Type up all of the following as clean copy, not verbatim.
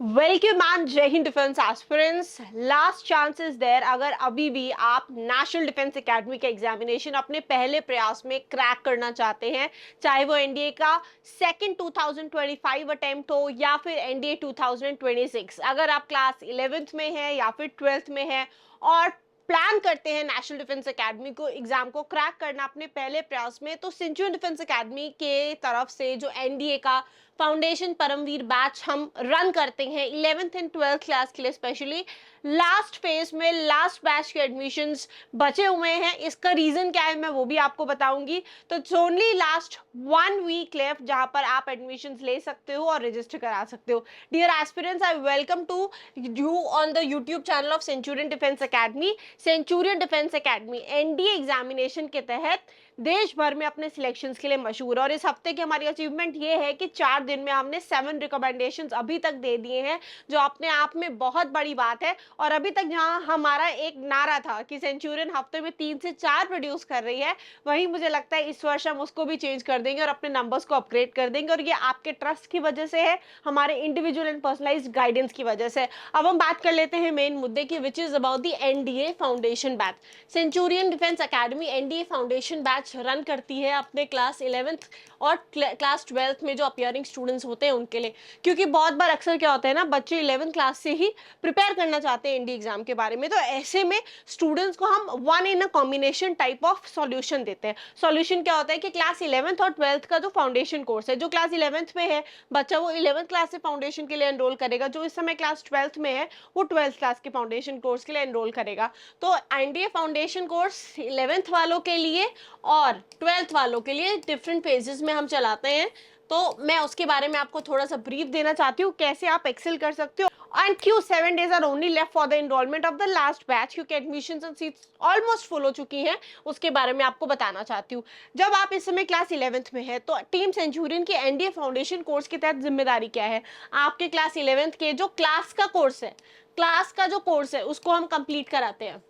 Welcome man, जय हिंद defence aspirants. Last chance is there. अगर अभी भी आप नेशनल डिफेंस एकेडमी का एग्जामिनेशन अपने पहले प्रयास में क्रैक करना चाहते हैं, चाहे वो एनडीए का सेकंड 2025 अटेम्प्ट हो या फिर एनडीए 2026, अगर आप क्लास 11th में हैं या फिर 12th में हैं और प्लान करते हैं नेशनल डिफेंस एकेडमी को एग्जाम को क्रैक करना अपने पहले प्रयास में, तो सेंचुरियन डिफेंस एकेडमी के तरफ से जो एनडीए का फाउंडेशन परमवीर बैच हम रन करते हैं 11th एंड 12th क्लास के लिए, स्पेशली लास्ट फेज में लास्ट बैच के एडमिशंस बचे हुए हैं। इसका रीजन क्या है मैं वो भी आपको बताऊंगी। तो it's only last 1 week left जहां पर आप एडमिशंस ले सकते हो और रजिस्टर करा सकते हो। Dear aspirants, I welcome to you on the YouTube channel of Centurion defence academy. Centurion defence academy NDA examination के तहत देश भर में अपने सिलेक्शंस के लिए मशहूर है और इस हफ्ते की हमारी अचीवमेंट ये है कि 4 दिन में हमने 7 रिकमेंडेशंस अभी तक दे दिए हैं, जो अपने आप में बहुत बड़ी बात है। और अभी तक जहां हमारा एक नारा था कि सेंचुरियन हफ्ते में 3 से 4 प्रोड्यूस कर रही है, वहीं मुझे लगता है इस वर्ष हम उसको भी चेंज कर देंगे और अपने नंबर्स को अपग्रेड कर देंगे। और ये आपके ट्रस्ट की वजह से है, हमारे इंडिविजुअल एंड पर्सनलाइज्ड गाइडेंस की वजह से। अब हम बात कर लेते हैं मेन मुद्दे की, which is about the NDA foundation batch. Centurion defence academy NDA foundation batch run करती है अपने क्लास 11th और क्लास 12th में जो अपियरिंग स्टूडेंट्स होते हैं उनके लिए, क्योंकि बहुत बार अक्सर क्या होता है ना, बच्चे 11th क्लास से ही प्रिपेयर करना चाहते हैं एनडी एग्जाम के बारे में। तो ऐसे में स्टूडेंट्स को हम one in a combination type of solution देते हैं। सॉल्यूशन क्या होता है कि क्लास 11th और 12th का जो फाउंडेशन कोर्स है, जो क्लास 11th में है बच्चा वो 11th क्लास से फाउंडेशन के लिए एनरोल करेगा, जो इस समय क्लास 12th में है वो 12th क्लास के फाउंडेशन कोर्स के लिए एनरोल करेगा। तो एनडीए फाउंडेशन कोर्स 11th वालों के लिए और 12th वालों के लिए डिफरेंट फेजेस में हम चलाते हैं। तो मैं उसके बारे में आपको थोड़ा सा ब्रीफ देना चाहती हूँ, कैसे आप एक्सेल कर सकते हो एंड क्यों 7 days are only left for the enrolment of the last batch, क्योंकि admissions and seats almost full हो चुकी हैं। उसके बारे में आपको बताना चाहती हूँ। जब आप इस समय क्लास 11th में है तो टीम सेंचुरियन के एनडीए फाउंडेशन कोर्स के तहत जिम्मेदारी क्या है, आपके क्लास 11th के जो क्लास का कोर्स है, क्लास का जो कोर्स है उसको हम कंप्लीट कराते हैं।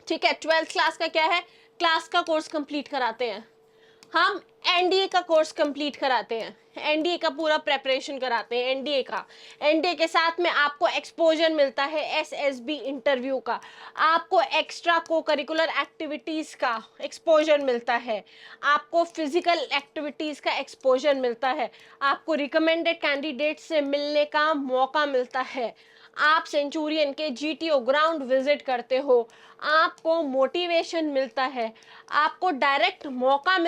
ठीक है, 12th क्लास का क्या है, क्लास का कोर्स कंप्लीट कराते हैं हम, एनडीए का कोर्स कंप्लीट कराते हैं, एनडीए का पूरा प्रेपरेशन कराते हैं। एनडीए के साथ में आपको एक्सपोजर मिलता है एसएसबी इंटरव्यू का, आपको एक्स्ट्रा को करिकुलर एक्टिविटीज का एक्सपोजर मिलता है, आपको फिजिकल एक्टिविटीज का एक्सपोजर मिलता है, आपको रिकमेंडेड कैंडिडेट से मिलने का मौका मिलता है, आप सेंचुरियन के जीटीओ ग्राउंड विजिट करते हो, आपको मोटिवेशन मिलता है, आपको डायरेक्ट मौका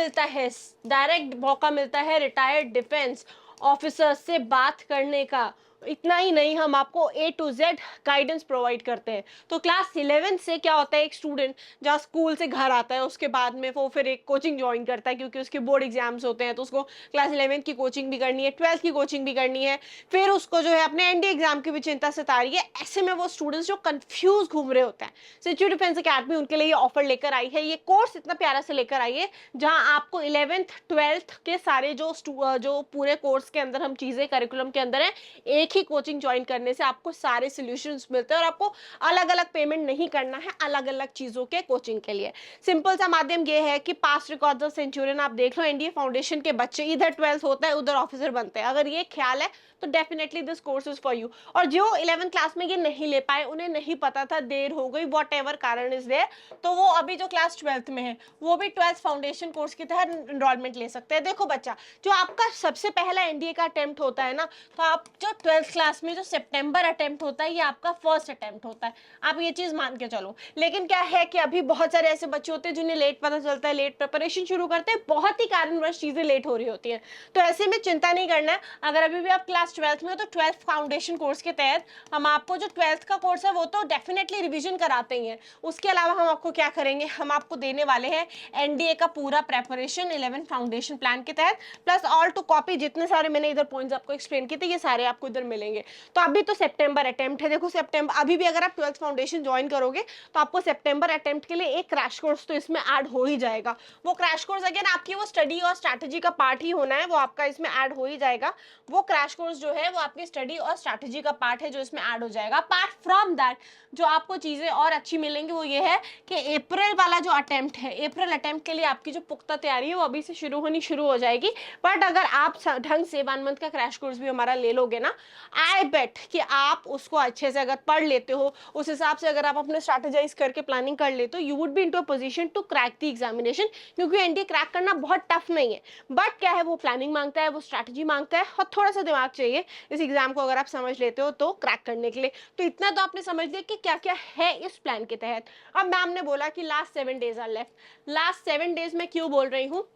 मिलता है रिटायर्ड डिफेंस ऑफिसर से बात करने का। इतना ही नहीं, हम आपको ए टू जेड गाइडेंस प्रोवाइड करते हैं। तो क्लास 11 से क्या होता है, एक स्टूडेंट जहाँ स्कूल से घर आता है उसके बाद में वो फिर एक कोचिंग ज्वाइन करता है, क्योंकि उसके बोर्ड एग्जाम्स होते हैं, तो उसको क्लास 11 की कोचिंग भी करनी है, 12th की कोचिंग भी करनी है, फिर उसको जो है अपने एनडी एग्जाम की भी चिंता सता रही है। ऐसे में वो स्टूडेंट्स जो कंफ्यूज घूम रहे होते हैं, सेंचुरियन डिफेंस एकेडमी उनके लिए ये ऑफर लेकर आई है, ये कोर्स इतना प्यारा से लेकर आई है, जहां आपको 11th 12th के सारे जो पूरे कोर्स के अंदर हम चीजें करिकुलम के अंदर है, एक ही कोचिंग ज्वाइन करने से आपको सारे सॉल्यूशंस मिलते हैं और आपको अलग अलग पेमेंट नहीं करना है अलग अलग चीजों के कोचिंग के लिए। सिंपल सा माध्यम ये है कि पास्ट रिकॉर्ड ऑफ सेंचुरियन आप देख लो, एनडीए फाउंडेशन के बच्चे इधर 12th होता है उधर ऑफिसर बनते हैं। अगर ये ख्याल है तो definitely this course is for you. और जो 11th क्लास में ये नहीं ले पाए, उन्हें नहीं पता था, देर हो गई, वॉट एवर कारण इज देयर, तो वो अभी जो क्लास 12th में है वो भी 12th फाउंडेशन कोर्स के तहत एनरोलमेंट ले सकते हैं। देखो बच्चा, जो आपका सबसे पहला एनडीए का अटेम्प्ट होता है ना, तो आप जो 12th क्लास में जो सितंबर अटेम्प्ट होता है, ये आपका फर्स्ट अटेम्प्ट होता है, आप ये चीज मान के चलो। लेकिन क्या है कि अभी बहुत सारे ऐसे बच्चे होते हैं जिन्हें लेट पता चलता है, लेट प्रिपरेशन शुरू करते हैं, बहुत ही कारणवश चीजें लेट हो रही होती हैं। तो ऐसे में चिंता नहीं करना है। अगर अभी भी आप क्लास 12th में हो तो 12th फाउंडेशन कोर्स के तहत हम आपको जो 12th का कोर्स है वो तो डेफिनेटली रिवीजन कराते ही हैं। उसके अलावा हम आपको क्या करेंगे, हम आपको देने वाले हैं एनडीए का पूरा प्रेपरेशन 11 फाउंडेशन प्लान के तहत, प्लस ऑल टू कॉपी जितने सारे मैंने इधर पॉइंट्स आपको एक्सप्लेन किए थे, ये सारे आपको इधर मिलेंगे। तो अभी तो सितंबर अटेम्प्ट है, देखो सितंबर, अभी भी अगर आप 12th फाउंडेशन ज्वाइन करोगे तो आपको सितंबर अटेम्प्ट के लिए एक क्रैश कोर्स तो इसमें ऐड हो ही जाएगा। वो क्रैश कोर्स अगेन आपकी वो स्टडी और स्ट्रैटेजी का पार्ट ही होना है, वो आपका इसमें ऐड हो ही जाएगा। वो क्रैश कोर्स जो है वो आपकी स्टडी और स्ट्रैटेजी का पार्ट है जो इसमें ऐड हो जाएगा। अपार्ट फ्रॉम दैट जो आपको चीजें और अच्छी मिलेंगी वो ये है कि अप्रैल वाला जो अटेम्प्ट है, अप्रैल अटेम्प्ट के लिए आपकी जो पुख्ता तैयारी है वो अभी से शुरू हो जाएगी। बट अगर आप ढंग से 1 मंथ का क्रैश कोर्स भी हमारा ले लोगे ना, आई बेट कि आप उसको अच्छे से अगर पढ़ लेते हो, उस हिसाब से अगर आप अपने स्ट्रैटेजाइज करके प्लानिंग कर लेते हो, you would be into a position to crack the examination. क्योंकि एनडीए क्रैक करना बहुत टफ नहीं है, बट क्या है, वो प्लानिंग मांगता है, वो स्ट्रैटेजी मांगता है, और थोड़ा सा दिमाग चाहिए इस एग्जाम को अगर आप समझ लेते हो तो क्रैक करने के लिए। तो इतना तो आपने समझ लिया कि क्या क्या है इस प्लान के तहत। अब मैम ने बोला कि last 7 days are left. Last 7 days में क्यों बोल रही हूँ,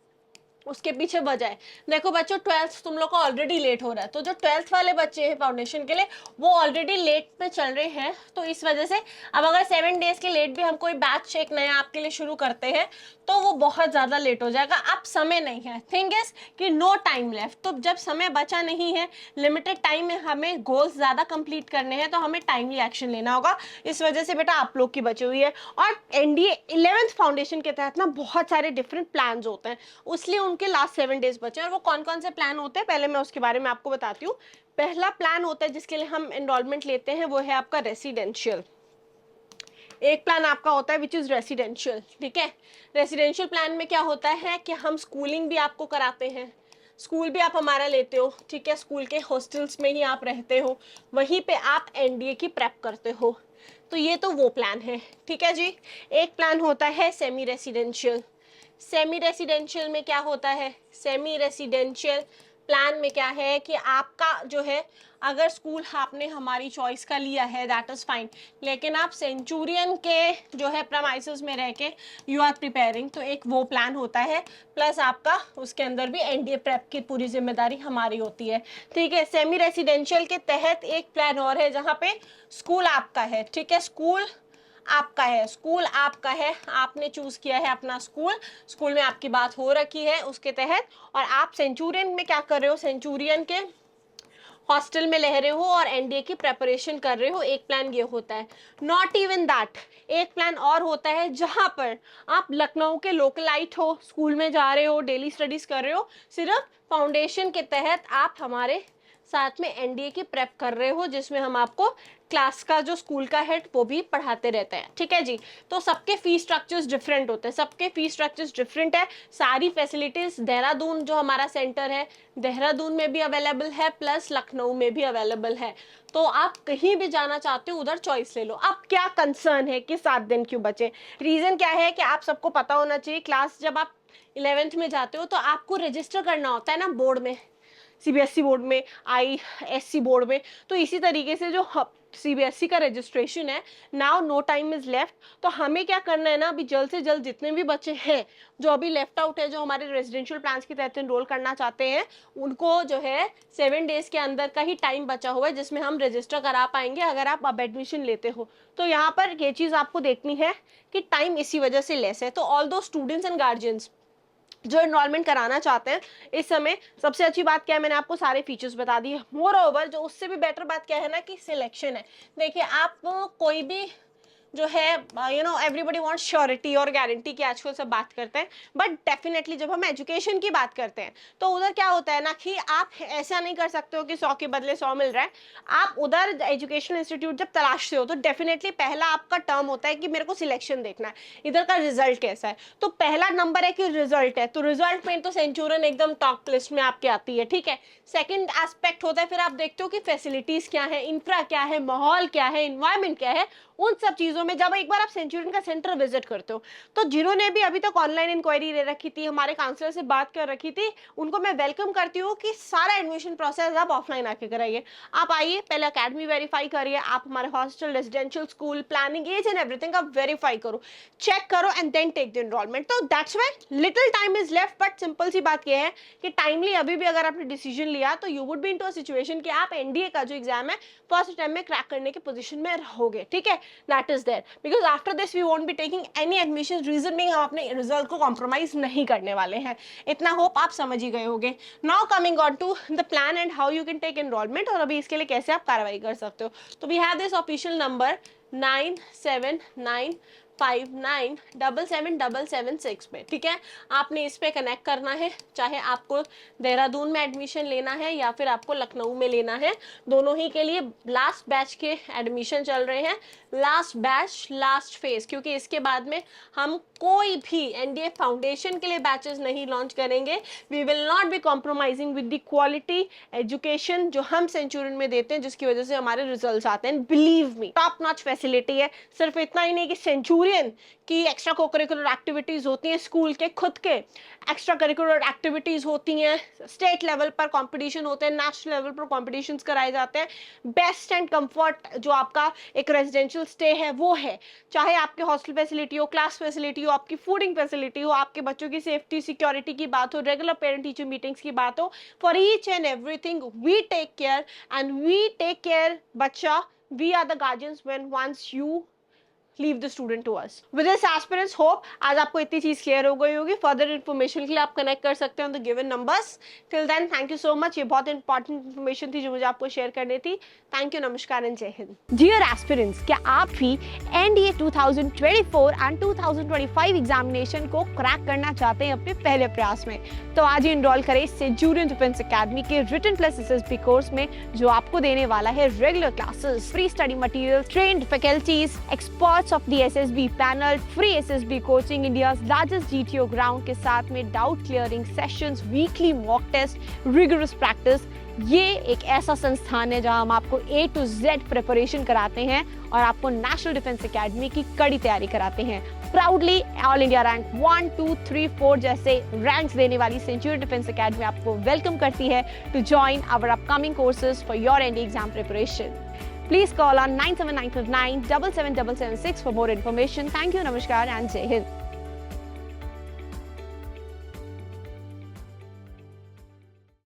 उसके पीछे वजह है। देखो बच्चों, 12th तुम लोग का ऑलरेडी लेट हो रहा है, तो जो 12th वाले बच्चे हैं फाउंडेशन के लिए, वो ऑलरेडी लेट पे चल रहे हैं। तो इस वजह से अब अगर 7 days के लेट भी हम कोई बैच एक नया आपके लिए शुरू करते हैं तो वो बहुत ज़्यादा लेट हो जाएगा। अब समय नहीं है, थिंग इज कि नो टाइम लेफ्ट। तो जब समय बचा नहीं है, लिमिटेड टाइम में हमें गोल्स ज़्यादा कंप्लीट करने हैं, तो हमें टाइमली एक्शन लेना होगा। इस वजह से बेटा आप लोग की बची हुई है। और एनडीए 11th फाउंडेशन के तहत ना बहुत सारे डिफरेंट प्लान होते हैं, उसलिए उनके लास्ट 7 days बचे हैं। और वो कौन कौन से प्लान होते हैं पहले मैं उसके बारे में आपको बताती हूँ। पहला प्लान होता है जिसके लिए हम एनरोलमेंट लेते हैं, वो है आपका रेसिडेंशियल। एक प्लान आपका होता है विच इज रेसिडेंशियल, ठीक है। रेसिडेंशियल प्लान में क्या होता है कि हम स्कूलिंग भी आपको कराते हैं, स्कूल भी आप हमारा लेते हो, ठीक है। स्कूल के हॉस्टल्स में ही आप रहते हो, वहीं पे आप एनडीए की प्रेप करते हो। तो ये तो वो प्लान है, ठीक है जी। एक प्लान होता है सेमी रेसिडेंशियल। सेमी रेसिडेंशियल में क्या होता है, सेमी रेसिडेंशियल प्लान में क्या है कि आपका जो है, अगर स्कूल आपने हमारी चॉइस का लिया है दैट इज़ फाइन, लेकिन आप सेंचुरियन के जो है प्रमाइसेस में रह के यू आर प्रिपेयरिंग, तो एक वो प्लान होता है। प्लस आपका उसके अंदर भी एनडीए प्रेप की पूरी जिम्मेदारी हमारी होती है, ठीक है। सेमी रेसिडेंशियल के तहत एक प्लान और है जहाँ पे स्कूल आपका है, ठीक है। स्कूल आपका है, स्कूल आपका है, आपने चूज किया है अपना स्कूल, स्कूल में आपकी बात हो रखी है उसके तहत, और आप सेंचुरियन में क्या कर रहे हो, सेंचुरियन के हॉस्टल में रह रहे हो और एनडीए की प्रेपरेशन कर रहे हो। एक प्लान ये होता है। नॉट इवन दैट, एक प्लान और होता है जहां पर आप लखनऊ के लोकलाइट हो, स्कूल में जा रहे हो, डेली स्टडीज कर रहे हो, सिर्फ फाउंडेशन के तहत आप हमारे साथ में एनडीए की प्रेप कर रहे हो, जिसमें हम आपको क्लास का जो स्कूल का हेड वो भी पढ़ाते रहते हैं, ठीक है जी। तो सबके फीस स्ट्रक्चर्स डिफरेंट होते हैं, सबके फीस स्ट्रक्चर्स डिफरेंट है। सारी फैसिलिटीज देहरादून जो हमारा सेंटर है, देहरादून में भी अवेलेबल है, प्लस लखनऊ में भी अवेलेबल है। तो आप कहीं भी जाना चाहते हो उधर चॉइस ले लो। अब क्या कंसर्न है कि 7 दिन क्यों बचे, रीजन क्या है कि आप सबको पता होना चाहिए, क्लास जब आप 11th में जाते हो तो आपको रजिस्टर करना होता है ना बोर्ड में, सीबीएसई बोर्ड में, आईएससी बोर्ड में। तो इसी तरीके से जो सीबीएसई का रजिस्ट्रेशन है, now no time is left. तो हमें क्या करना है ना, अभी जल्द से जल्द जितने भी बच्चे हैं जो अभी लेफ्ट आउट है, जो हमारे रेजिडेंशियल प्लान के तहत एनरोल करना चाहते हैं, उनको जो है 7 days के अंदर का ही टाइम बचा हुआ है जिसमें हम रजिस्टर करा पाएंगे अगर आप अब एडमिशन लेते हो। तो यहाँ पर ये चीज़ आपको देखनी है कि टाइम इसी वजह से लेस है। तो ऑल दो स्टूडेंट्स एंड गार्जियंस जो एनरोलमेंट कराना चाहते हैं इस समय, सबसे अच्छी बात क्या है, मैंने आपको सारे फीचर्स बता दिए। मोर ओवर जो उससे भी बेटर बात क्या है ना कि सिलेक्शन है। देखिए आप कोई भी जो है, एवरीबडी वांट्स श्योरिटी और गारंटी की आजकल सब बात करते हैं, बट डेफिनेटली जब हम एजुकेशन की बात करते हैं तो उधर क्या होता है ना कि आप ऐसा नहीं कर सकते हो कि 100 के बदले 100 मिल रहा है। आप उधर एजुकेशनल इंस्टीट्यूट जब तलाशते हो तो डेफिनेटली पहला आपका टर्म होता है कि मेरे को सिलेक्शन देखना है, इधर का रिजल्ट कैसा है। तो पहला नंबर है कि रिजल्ट है, तो रिजल्ट में तो सेंचुरियन एकदम टॉप लिस्ट में आपके आती है, ठीक है। सेकेंड एस्पेक्ट होता है, फिर आप देखते हो कि फैसिलिटीज क्या है, इंफ्रा क्या है, माहौल क्या है, इन्वायरमेंट क्या है। उन सब चीजों में जब एक बार आप सेंचुरियन का सेंटर विजिट करते हो, तो जिन्होंने भी अभी तक ऑनलाइन इंक्वायरी ले रखी थी, हमारे काउंसलर से बात कर रखी थी, उनको मैं वेलकम करती हूँ कि सारा एडमिशन प्रोसेस आप ऑफलाइन आके कराइए। आप आइए, पहले अकेडमी वेरीफाई करिए, आप हमारे hostel, residential, school, planning, age and everything आप वेरीफाई करो, चेक करो and then take the enrolment. तो that's why little time is left, but simple सी बात यह है कि टाइमली अभी भी अगर आपने डिसीजन लिया तो you would be into a situation कि आप एनडीए का जो एग्जाम है फर्स्ट टाइम में क्रैक करने की पोजीशन में रहोगे, ठीक है। That is there because after this we won't be taking any admission, reason being हम अपने रिजल्ट को कॉम्प्रोमाइज नहीं करने वाले हैं। इतना होप आप समझ ही गए होंगे। Now coming on to the plan and how you can take enrollment, और अभी इसके लिए कैसे आप कार्रवाई कर सकते हो। तो we have this official number 59777776 पे, ठीक है। आपने इस पे कनेक्ट करना है, चाहे आपको देहरादून में एडमिशन लेना है या फिर आपको लखनऊ में लेना है, दोनों ही के लिए लास्ट बैच के एडमिशन चल रहे हैं। लास्ट बैच, लास्ट फेज, क्योंकि इसके बाद में हम कोई भी एनडीए फाउंडेशन के लिए बैचेस नहीं लॉन्च करेंगे। We will not be compromising with the quality education जो हम सेंचुरियन में देते हैं, जिसकी वजह से हमारे रिजल्ट्स आते हैं। Believe me, top notch facility है। सिर्फ इतना ही नहीं कि सेंचुरियन की एक्स्ट्रा कोकरिकुलर एक्टिविटीज होती हैं, स्कूल के खुद के एक्स्ट्रा करिकुलर एक्टिविटीज होती हैं, स्टेट लेवल पर कंपटीशन होते हैं, नेशनल लेवल पर कॉम्पिटिशन्स कराए जाते हैं। बेस्ट एंड कंफर्ट जो आपका एक रेजिडेंशियल स्टे है वो है, चाहे आपके हॉस्टल फैसिलिटी हो, क्लास फैसिलिटी हो, आपकी फूडिंग फैसिलिटी हो, आपके बच्चों की सेफ्टी सिक्योरिटी की बात हो, रेगुलर पेरेंट टीचर मीटिंग्स की बात हो, for each and everything we take care and we take care बच्चा, we are the guardians when once you leave the student to us. With this aspirants hope आज आपको इतनी चीज clear हो गई होगी। फर्दर इन्फॉर्मेशन के लिए आप कनेक्ट कर सकते हैं on the given numbers. Till then thank you so much, ये बहुत इंपॉर्टेंट इन्फॉर्मेशन थी जो मुझे आपको शेयर करनी थी। थैंक यू, नमस्कार एंड जय हिंद। डियर एस्पिरेंट्स, क्या आप भी एनडीए 2024 एंड 2025 एग्जामिनेशन को क्रैक करना चाहते हैं अपने पहले प्रयास में? तो आज ही इनरोल करें सेंचुरियन डिफेंस एकेडमी के रिटन प्लस एसएसबी कोर्स में, जो आपको देने वाला है regular classes, free study material, trained faculties, experts of the SSB panel, free SSB coaching, India's largest GTO ground के साथ में doubt clearing sessions, weekly mock test, rigorous practice. ये एक ऐसा संस्थान है जहां हम आपको A to Z प्रिपरेशन कराते हैं और आपको नेशनल डिफेंस एकेडमी की कड़ी तैयारी कराते हैं। प्राउडली ऑल इंडिया रैंक 1, 2, 3, 4 जैसे रैंक्स देने वाली सेंचुरियन डिफेंस एकेडमी आपको वेलकम करती है to join our upcoming courses for your NDA exam preparation. Please call on 97959 77776 for more information. Thank you, Namaskar and Jai Hind.